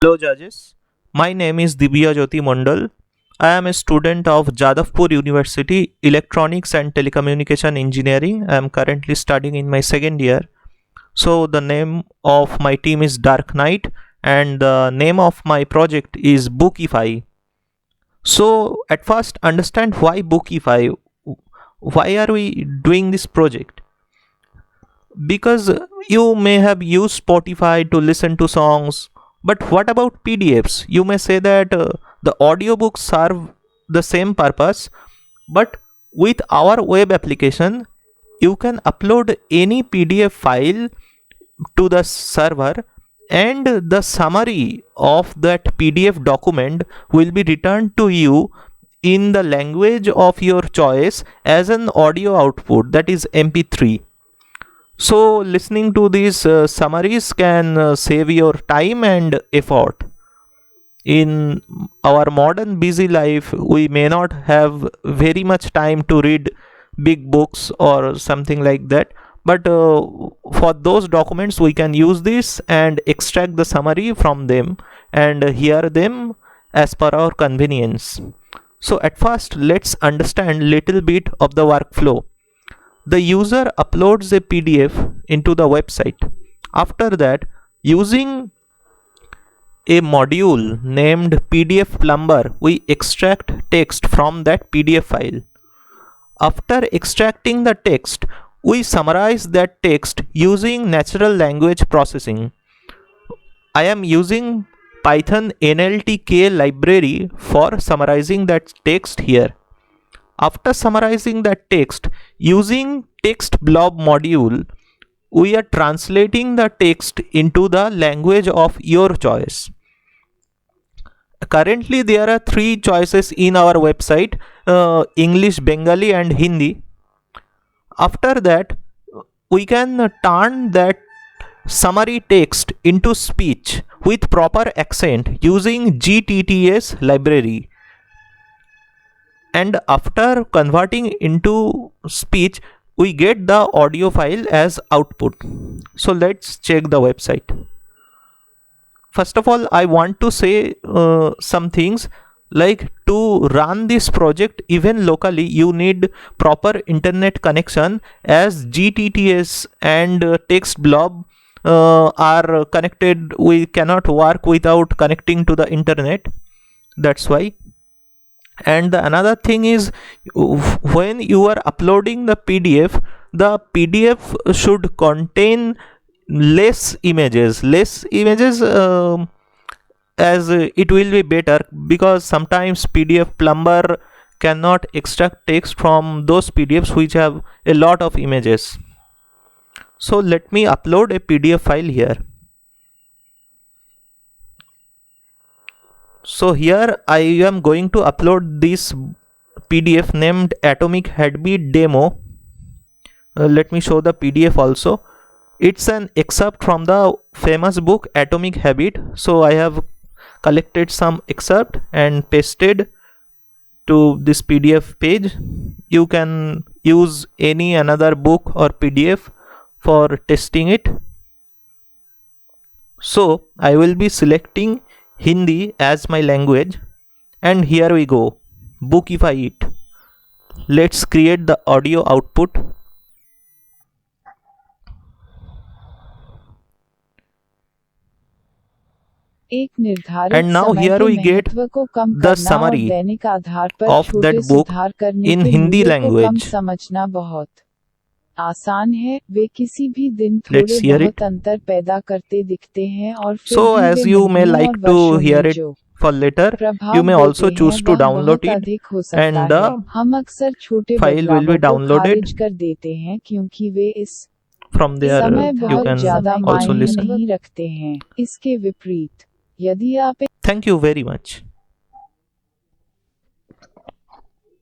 Hello judges, my name is Divya Jyoti Mondal. I am a student of Jadavpur University Electronics and Telecommunication Engineering. I am currently studying in my second year. So the name of my team is Dark Knight and the name of my project is Bookify. So at first understand why Bookify. Why are we doing this project? Because you may have used Spotify to listen to songs, but what about PDFs? You may say that the audiobooks serve the same purpose, but with our web application you can upload any PDF file to the server, and the summary of that PDF document will be returned to you in the language of your choice as an audio output, that is MP3. So listening to these summaries can save your time and effort. In our modern busy life, we may not have very much time to read big books or something like that. But for those documents, we can use this and extract the summary from them and hear them as per our convenience. So at first, let's understand little bit of the workflow. The user uploads a PDF into the website. After that, using a module named PDF Plumber, we extract text from that PDF file. After extracting the text, we summarize that text using natural language processing. I am using Python NLTK library for summarizing that text here. After summarizing that text using text blob module, we are translating the text into the language of your choice. Currently there are three choices in our website: English, Bengali and Hindi. After that, we can turn that summary text into speech with proper accent using GTTS library. And after converting into speech, we get the audio file as output. So let's check the website. First of all, I want to say some things, like to run this project even locally you need proper internet connection, as GTTS and text blob are connected. We cannot work without connecting to the internet, that's why. And the another thing is, when you are uploading the PDF should contain less images, as it will be better, because sometimes PDF Plumber cannot extract text from those PDFs which have a lot of images. So let me upload a PDF file here. So here I am going to upload this PDF named Atomic Heartbeat Demo. Let me show the PDF also. It's an excerpt from the famous book Atomic Habit. So I have collected some excerpt and pasted to this PDF page. You can use any another book or PDF for testing it. So I will be selecting Hindi as my language, and here we go, Bookify it. Let's create the audio output. And now here we get the summary of that book in Hindi language. आसान है, वे किसी भी दिन थोड़े बहुत अंतर पैदा करते दिखते हैं और फिर so as you may like to hear it for later, you may also choose to download it, and the हम अक्सर छोटे file will be downloaded कर देते हैं क्योंकि वे इस from there. You can also listen. नहीं रखते हैं। इसके विपरीत, यदि आप Thank you very much.